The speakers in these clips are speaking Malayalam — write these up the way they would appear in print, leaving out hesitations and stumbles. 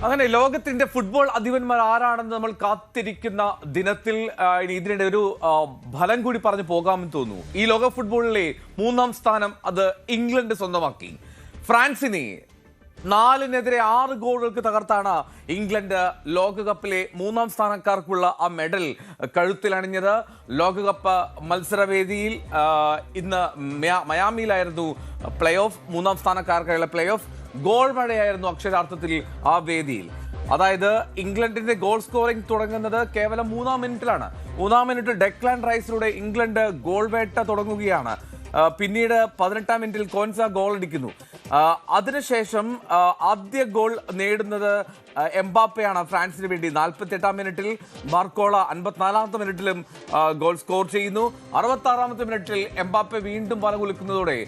അങ്ങനെ ലോകത്തിന്റെ ഫുട്ബോൾ അധിപന്മാർ ആരാണെന്ന് നമ്മൾ കാത്തിരിക്കുന്ന ദിനത്തിൽ ഇതിനിടെ ഒരു ഫലം കൂടി പറഞ്ഞു പോകാമെന്ന് തോന്നുന്നു. ഈ ലോക ഫുട്ബോളിലെ 3-ാം സ്ഥാനം അത് ഇംഗ്ലണ്ട് സ്വന്തമാക്കി. ഫ്രാൻസിനെ 4-നെതിരെ 6 ഗോളുകൾക്ക് തകർത്താണ് ഇംഗ്ലണ്ട് ലോകകപ്പിലെ 3-ാം സ്ഥാനക്കാർക്കുള്ള ആ മെഡൽ കഴുത്തിലണിഞ്ഞത്. ലോകകപ്പ് മത്സരവേദിയിൽ ഇന്ന് മയാമിയിലായിരുന്നു പ്ലേ ഓഫ്. 3-ാം സ്ഥാനക്കാർക്കായുള്ള പ്ലേ ഓഫ്. ഗോൾ മഴയായിരുന്നു അക്ഷരാർത്ഥത്തിൽ ആ വേദിയിൽ. അതായത് ഇംഗ്ലണ്ടിന്റെ ഗോൾ സ്കോറിംഗ് തുടങ്ങുന്നത് കേവലം 3-ാം മിനിറ്റിലാണ്. 3-ാം മിനിറ്റ് ഡെക്ലാൻ റൈസിലൂടെ ഇംഗ്ലണ്ട് ഗോൾ വേട്ട തുടങ്ങുകയാണ്. പിന്നീട് 18-ാം മിനിറ്റിൽ കോൻസ ഗോൾ അടിക്കുന്നു. അതിനുശേഷം ആദ്യ ഗോൾ നേടുന്നത് എംബാപ്പയാണ് ഫ്രാൻസിന് വേണ്ടി. 48-ാം മിനിറ്റിൽ ബാർക്കോള 54-ാമത്തെ മിനിറ്റിലും ഗോൾ സ്കോർ ചെയ്യുന്നു. 66-ാമത്തെ മിനിറ്റിൽ എംബാപ്പെ വീണ്ടും വലകുലുക്കുന്നതോടെ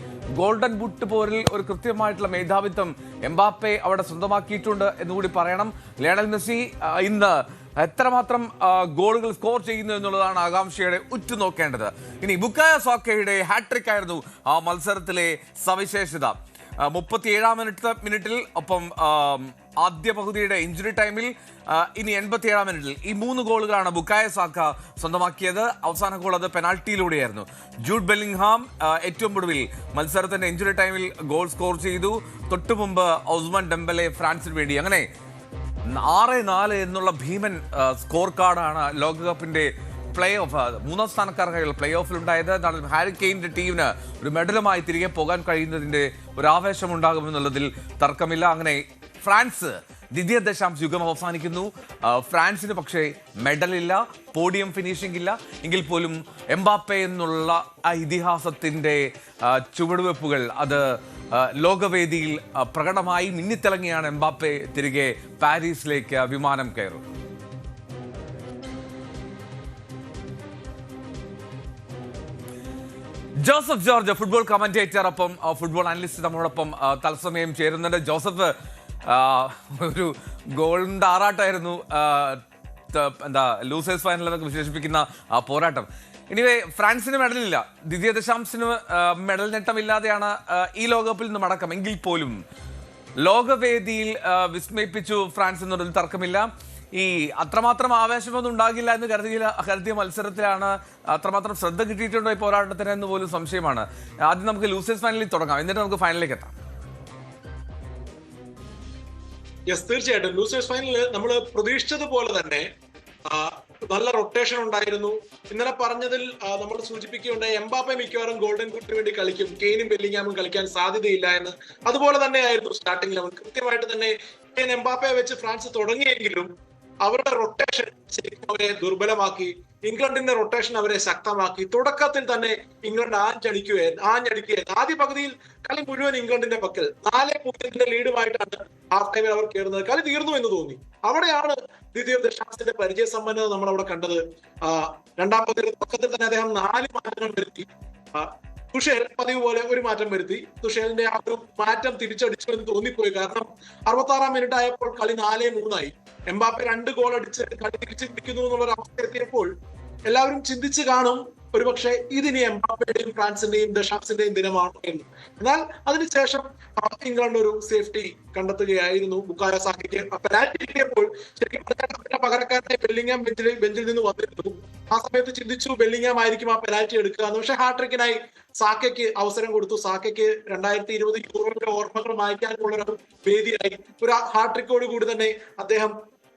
ഗോൾഡൻ ബൂട്ട് പോരിൽ ഒരു കൃത്യമായിട്ടുള്ള മേധാവിത്വം എംബാപ്പെ അവിടെ സ്വന്തമാക്കിയിട്ടുണ്ട് എന്നുകൂടി പറയണം. ലയണൽ മെസ്സി ഇന്ന് എത്രമാത്രം ഗോളുകൾ സ്കോർ ചെയ്യുന്നു എന്നുള്ളതാണ് ആകാംക്ഷയുടെ ഉറ്റുനോക്കേണ്ടത്. ഇനി ബുക്കായോ സാക്കയുടെ ഹാട്രിക് ആയിരുന്നു ആ മത്സരത്തിലെ സവിശേഷത. 37-ാം മിനിറ്റിൽ ഒപ്പം ആദ്യ പകുതിയുടെ ഇഞ്ചുറി ടൈമിൽ ഇനി 87-ാം മിനിറ്റിൽ ഈ 3 ഗോളുകളാണ് ബുക്കായോ സാക്ക സ്വന്തമാക്കിയത്. അവസാന ഗോൾ അത് പെനാൽറ്റിയിലൂടെയായിരുന്നു. ജൂഡ് ബെല്ലിംഗ്ഹാം ഏറ്റവും ഒടുവിൽ മത്സരത്തിന്റെ ഇഞ്ചുറി ടൈമിൽ ഗോൾ സ്കോർ ചെയ്തു. തൊട്ടു മുമ്പ് ഓസ്മാൻ ഡെംബലെ ഫ്രാൻസിന് വേണ്ടി. അങ്ങനെ 6-4 എന്നുള്ള ഭീമൻ സ്കോർ കാർഡാണ് ലോകകപ്പിന്റെ പ്ലേ ഓഫ് 3-ാം സ്ഥാനക്കാർക്കായുള്ള പ്ലേ ഓഫിലുണ്ടായത്. ഹാരി കെയ്നിന്റെ ടീമിന് ഒരു മെഡലുമായി തിരികെ പോകാൻ കഴിയുന്നതിന്റെ ഒരു ആവേശം ഉണ്ടാകുമെന്നുള്ളതിൽ തർക്കമില്ല. അങ്ങനെ ഫ്രാൻസ് ദ്വിതീയ ദശാംശ യുഗം അവസാനിക്കുന്നു. ഫ്രാൻസിന് പക്ഷേ മെഡലില്ല, പോഡിയം ഫിനിഷിംഗ് ഇല്ല. എങ്കിൽ പോലും എംബാപ്പെ എന്നുള്ള ആ ഇതിഹാസത്തിന്റെ ചുവടുവെപ്പുകൾ അത് ലോകവേദിയിൽ പ്രകടമായി മിന്നിത്തിളങ്ങിയാണ് എംബാപ്പെ തിരികെ പാരീസിലേക്ക് വിമാനം കയറും. ജോസഫ് ജോർജ് ഫുട്ബോൾ കമന്റേറ്റർ ഒപ്പം ഫുട്ബോൾ അനലിസ്റ്റ് നമ്മളോടൊപ്പം തത്സമയം ചേരുന്നുണ്ട്. ജോസഫ്, ഒരു ഗോളിന്റെ ആറാട്ടായിരുന്നു എന്താ ലൂസേഴ്സ് ഫൈനൽ എന്നൊക്കെ വിശേഷിപ്പിക്കുന്ന പോരാട്ടം. എനിവേ ഫ്രാൻസിന് മെഡലില്ല, ദ്വിതീയ ദശാംശത്തിന് മെഡൽ നേട്ടമില്ലാതെയാണ് ഈ ലോകകപ്പിൽ നിന്ന് മടക്കം. എങ്കിൽ പോലും ലോകവേദിയിൽ വിസ്മയിപ്പിച്ചു ഫ്രാൻസ് എന്നൊരു തർക്കമില്ല. ഈ അത്രമാത്രം ആവേശമൊന്നും ഉണ്ടാകില്ല എന്ന് കരുതിയ മത്സരത്തിലാണ് അത്രമാത്രം ശ്രദ്ധ കിട്ടിയിട്ടുണ്ടോ ഈ പോരാട്ടത്തിന് എന്ന് പോലും സംശയമാണ്. ആദ്യം നമുക്ക് ലൂസേഴ്സ് ഫൈനലിൽ തുടങ്ങാം, എന്നിട്ട് നമുക്ക് ഫൈനലിലേക്ക് എത്താം. യെസ്, തീർച്ചയായിട്ടും ലൂസേഴ്സ് ഫൈനലിൽ നമ്മൾ പ്രതീക്ഷിച്ചതുപോലെ തന്നെ നല്ല റൊട്ടേഷൻ ഉണ്ടായിരുന്നു. ഇന്നലെ പറഞ്ഞതിൽ നമ്മൾ സൂചിപ്പിക്കുകയുണ്ടായി എംബാപ്പെ മിക്കവാറും ഗോൾഡൻ ബൂട്ടിന് വേണ്ടി കളിക്കും, കെയ്നും ബെല്ലിംഗ്ഹാമും കളിക്കാൻ സാധ്യതയില്ല എന്ന്. അതുപോലെ തന്നെയായിരുന്നു സ്റ്റാർട്ടിംഗ് ലെവൽ. കൃത്യമായിട്ട് തന്നെ എംബാപ്പയെ വെച്ച് ഫ്രാൻസ് തുടങ്ങിയെങ്കിലും അവരുടെ റൊട്ടേഷൻ ശരിക്കും അവരെ ദുർബലമാക്കി. ഇംഗ്ലണ്ടിന്റെ റൊട്ടേഷൻ അവരെ ശക്തമാക്കി. തുടക്കത്തിൽ തന്നെ ഇംഗ്ലണ്ട് ആഞ്ഞടിക്കുകയായിരുന്നു. ആദ്യ പകുതിയിൽ കളി മുഴുവൻ ഇംഗ്ലണ്ടിന്റെ പക്കൽ 4-0 ലീഡുമായിട്ടാണ് ഹാഫ് ടൈമിൽ അവർ കയറുന്നത്. കളി തീർന്നു എന്ന് തോന്നി. അവിടെയാണ് ദ്വിതീയ ദശാംശത്തിന്റെ പരിചയസമ്പന്നത നമ്മൾ അവിടെ കണ്ടത്. രണ്ടാം പകുതിയുടെ തുടക്കത്തിൽ തന്നെ അദ്ദേഹം 4 മാറ്റങ്ങൾ വരുത്തി. തുഷേൽ പതിവ് പോലെ ഒരു മാറ്റം വരുത്തി. തുഷേലിന്റെ ആ ഒരു മാറ്റം തിരിച്ചടിച്ചു എന്ന് തോന്നിപ്പോയി. കാരണം 66-ാം മിനിറ്റ് ആയപ്പോൾ കളി 4-3 എംബാപ്പെ 2 ഗോൾ അടിച്ച് കളി തിരിച്ചു പിടിക്കുന്നു എന്നുള്ളൊരു അവസ്ഥ എത്തിയപ്പോൾ എല്ലാവരും ചിന്തിച്ചു കാണും ഒരുപക്ഷെ ഇതിനി എംബാപ്പയുടെയും ഫ്രാൻസിന്റെയും ദശാംശിന്റെയും ദിനമാണ് എന്ന്. എന്നാൽ അതിനുശേഷം ഇംഗ്ലണ്ട് ഒരു സേഫ്റ്റി കണ്ടെത്തുകയായിരുന്നു. ബുക്കായോ സാക്കയ്ക്ക് പെനാൽറ്റി കിട്ടിയപ്പോൾ ശരിക്കും പകരക്കാരനെ ബെല്ലിംഗ്ഹാം ബെഞ്ചിൽ നിന്ന് വന്നിരുന്നു. ആ സമയത്ത് ചിന്തിച്ചു ബെല്ലിംഗ്ഹാം ആയിരിക്കും ആ പെനാൽറ്റി എടുക്കുക എന്ന്. പക്ഷെ ഹാട്രിക്കിനായി സാക്കയ്ക്ക് അവസരം കൊടുത്തു. സാക്കയ്ക്ക് 2020 യൂറോയുടെ ഓർമ്മകൾ മായ്ക്കാനുള്ള ഒരു വേദിയായി. ഒരു ഹാട്രിക്കോട് കൂടി തന്നെ അദ്ദേഹം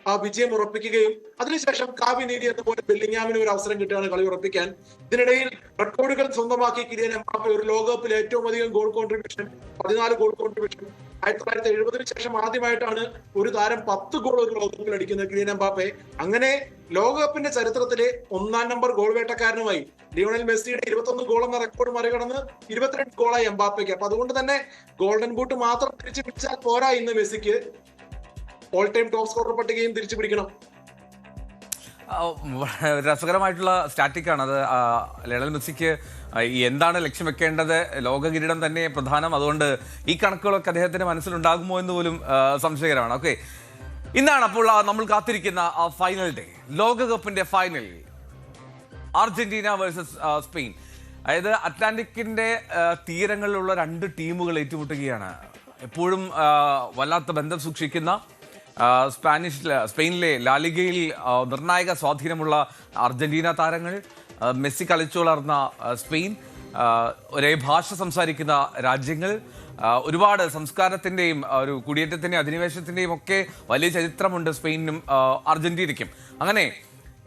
ആ വിജയം ഉറപ്പിക്കുകയും അതിനുശേഷം കാവ്യ നീതി എന്ന പോലെ ബെല്ലിംഗ്ഹാമിന് ഒരു അവസരം കിട്ടുകയാണ് കളി ഉറപ്പിക്കാൻ. ഇതിനിടയിൽ റെക്കോർഡുകൾ സ്വന്തമാക്കി കിലിയൻ എംബാപ്പെ. ഒരു ലോകകപ്പിൽ ഏറ്റവും അധികം ഗോൾ കോൺട്രിബ്യൂഷൻ, 14 ഗോൾ കോൺട്രിബ്യൂഷൻ. 1970 ശേഷം ആദ്യമായിട്ടാണ് ഒരു താരം 10 ഗോൾ ഒരു ലോകകപ്പിൽ അടിക്കുന്നത് കിലിയൻ എംബാപ്പെ. അങ്ങനെ ലോകകപ്പിന്റെ ചരിത്രത്തിലെ 1-ാം നമ്പർ ഗോൾ വേട്ടക്കാരനുമായി ലിയോണൽ മെസ്സിയുടെ 21 ഗോൾ എന്ന റെക്കോർഡ് മറികടന്ന് 22 ഗോളായി എംബാപ്പയ്ക്ക്. അപ്പൊ അതുകൊണ്ട് തന്നെ ഗോൾഡൻ ബൂട്ട് മാത്രം തിരിച്ചു പിടിച്ചാൽ പോരാ. ഇന്ന് മെസ്സിക്ക് ഓൾ ടൈം ടോപ്പ് സ്കോറർ പട്ടികയും തിരിച്ചു പിടിക്കണം. രസകരമായിട്ടുള്ള സ്റ്റാറ്റിക് ആണ് അത്. ലയണൽ മെസ്സിക്ക് എന്താണ് ലക്ഷ്യം വെക്കേണ്ടത്? ലോക കിരീടം തന്നെ പ്രധാനം. അതുകൊണ്ട് ഈ കണക്കുകളൊക്കെ അദ്ദേഹത്തിന്റെ മനസ്സിലുണ്ടാകുമോ എന്ന് പോലും സംശയകരമാണ്. ഓക്കെ, ഇന്നാണ് അപ്പോൾ നമ്മൾ കാത്തിരിക്കുന്ന ഫൈനൽ ഡേ, ലോകകപ്പിന്റെ ഫൈനൽ. Argentina versus Spain. അതായത് അറ്റ്ലാന്റിക്കിന്റെ തീരങ്ങളിലുള്ള 2 ടീമുകൾ ഏറ്റുമുട്ടുകയാണ്. എപ്പോഴും വല്ലാത്ത ബന്ധം സൂക്ഷിക്കുന്ന സ്പെയിനിലെ ലാലിഗയിൽ നിർണായക സ്വാധീനമുള്ള അർജന്റീന താരങ്ങൾ, മെസ്സി കളിച്ചു വളർന്ന സ്പെയിൻ, ഒരേ ഭാഷ സംസാരിക്കുന്ന രാജ്യങ്ങൾ, ഒരുപാട് സംസ്കാരത്തിൻ്റെയും ഒരു കുടിയേറ്റത്തിൻ്റെയും അധിനിവേശത്തിൻ്റെയും ഒക്കെ വലിയ ചരിത്രമുണ്ട് സ്പെയിനും അർജന്റീനയ്ക്കും. അങ്ങനെ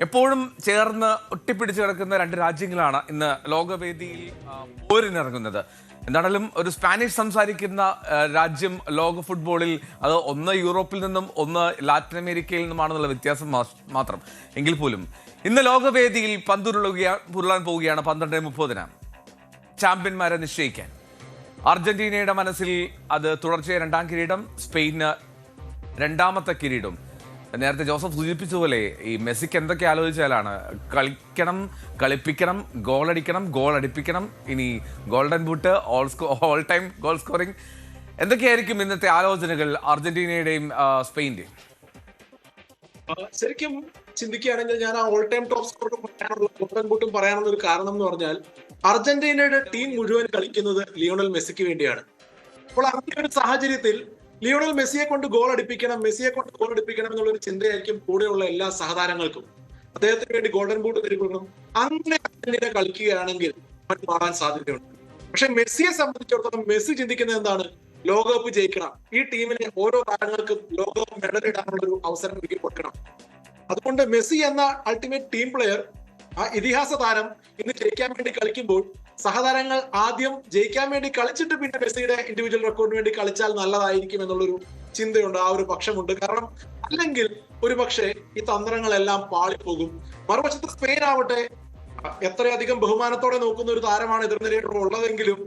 എപ്പോഴും ചേർന്ന് ഒട്ടിപ്പിടിച്ച് കിടക്കുന്ന രണ്ട് രാജ്യങ്ങളാണ് ഇന്ന് ലോകവേദിയിൽ പോരിനിറങ്ങുന്നത്. എന്താണെങ്കിലും ഒരു സ്പാനിഷ് സംസാരിക്കുന്ന രാജ്യം ലോക ഫുട്ബോളിൽ അത് ഒന്ന് യൂറോപ്പിൽ നിന്നും ഒന്ന് ലാറ്റിൻ അമേരിക്കയിൽ നിന്നുമാണെന്നുള്ള വ്യത്യാസം മാത്രം. എങ്കിൽ പോലും ഇന്ന് ലോകവേദിയിൽ പന്തുരുളാൻ പോവുകയാണ് 12:30 ചാമ്പ്യന്മാരെ നിശ്ചയിക്കാൻ. അർജന്റീനയുടെ മനസ്സിൽ അത് തുടർച്ചയായ 2ാം കിരീടം, സ്പെയിന് 2ാമത്തെ കിരീടം. നേരത്തെ ജോസഫ് സൂചിപ്പിച്ചതുപോലെ ഈ മെസ്സിക്ക് എന്തൊക്കെ ആലോചിച്ചാലാണ് കളിക്കണം, കളിപ്പിക്കണം, ഗോളടിക്കണം, ഗോൾ അടിപ്പിക്കണം, ഇനി golden boot, all time goal scoring. എന്തൊക്കെയായിരിക്കും ഇന്നത്തെ ആലോചനകൾ അർജന്റീനയുടെയും സ്പെയിന്റെയും? ശരിക്കും ചിന്തിക്കുകയാണെങ്കിൽ ഞാൻ ആ ഓൾ ടൈം ടോപ്പ് സ്കോറും പറയാനുള്ള ഗോൾഡൻ ബൂട്ടും പറയാനുള്ള ഒരു കാരണം എന്ന് പറഞ്ഞാൽ അർജന്റീനയുടെ ടീം മുഴുവൻ കളിക്കുന്നത് ലിയോണൽ മെസ്സിക്ക് വേണ്ടിയാണ്. അപ്പോൾ അങ്ങനെ ഒരു സാഹചര്യത്തിൽ ലിയോണൽ മെസ്സിയെ കൊണ്ട് ഗോൾ അടിപ്പിക്കണം എന്നുള്ളൊരു ചിന്തയായിരിക്കും കൂടെയുള്ള എല്ലാ സഹതാരങ്ങൾക്കും. അദ്ദേഹത്തിന് വേണ്ടി ഗോൾഡൻ ബൂട്ട് തരുമ്പോഴും അങ്ങനെ അർജന്റീന കളിക്കുകയാണെങ്കിൽ മാറാൻ സാധ്യതയുണ്ട്. പക്ഷെ മെസ്സിയെ സംബന്ധിച്ചിടത്തോളം മെസ്സി ചിന്തിക്കുന്നത് എന്താണ്? ലോകകപ്പ് ജയിക്കണം, ഈ ടീമിലെ ഓരോ താരങ്ങൾക്കും ലോകകപ്പ് മെഡൽ ഇടാനുള്ള ഒരു അവസരം ഒരുക്കി കൊടുക്കണം. അതുകൊണ്ട് മെസ്സി എന്ന അൾട്ടിമേറ്റ് ടീം പ്ലെയർ, ആ ഇതിഹാസ താരം ഇന്ന് ജയിക്കാൻ വേണ്ടി കളിക്കുമ്പോൾ സഹതാരങ്ങൾ ആദ്യം ജയിക്കാൻ വേണ്ടി കളിച്ചിട്ട് പിന്നെ മെസ്സിയുടെ ഇൻഡിവിജ്വൽ റെക്കോർഡിന് വേണ്ടി കളിച്ചാൽ നല്ലതായിരിക്കും എന്നുള്ളൊരു ചിന്തയുണ്ട്, ആ ഒരു പക്ഷമുണ്ട്. കാരണം അല്ലെങ്കിൽ ഒരുപക്ഷെ ഈ തന്ത്രങ്ങളെല്ലാം പാളിപ്പോകും. മറുവശത്ത് സ്പെയിൻ ആവട്ടെ എത്രയധികം ബഹുമാനത്തോടെ നോക്കുന്ന ഒരു താരമാണ് എതിർനിരയിൽ ഉള്ളതെങ്കിലും,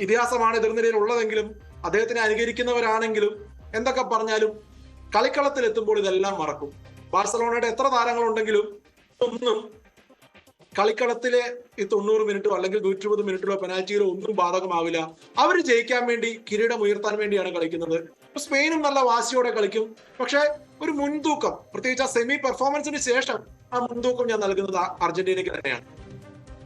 ഇതിഹാസമാണ് എതിർനിരയിൽ ഉള്ളതെങ്കിലും, അദ്ദേഹത്തിനെ അനുകരിക്കുന്നവരാണെങ്കിലും എന്തൊക്കെ പറഞ്ഞാലും കളിക്കളത്തിൽ എത്തുമ്പോൾ ഇതെല്ലാം മറക്കും. ബാഴ്സലോണയുടെ എത്ര താരങ്ങളുണ്ടെങ്കിലും ഒന്നും കളിക്കളത്തിലെ ഈ 90 മിനിറ്റോ അല്ലെങ്കിൽ 120 മിനിറ്റിലോ പെനാൽറ്റിയിലോ ഒന്നും ബാധകമാവില്ല. അവർ ജയിക്കാൻ വേണ്ടി, കിരീടം ഉയർത്താൻ വേണ്ടിയാണ് കളിക്കുന്നത്. സ്പെയിനും നല്ല വാശിയോടെ കളിക്കും. പക്ഷെ ഒരു മുൻതൂക്കം, പ്രത്യേകിച്ച് ആ സെമി പെർഫോമൻസിന് ശേഷം ആ മുൻതൂക്കം ഞാൻ നൽകുന്നത് അർജന്റീനയ്ക്ക് തന്നെയാണ്.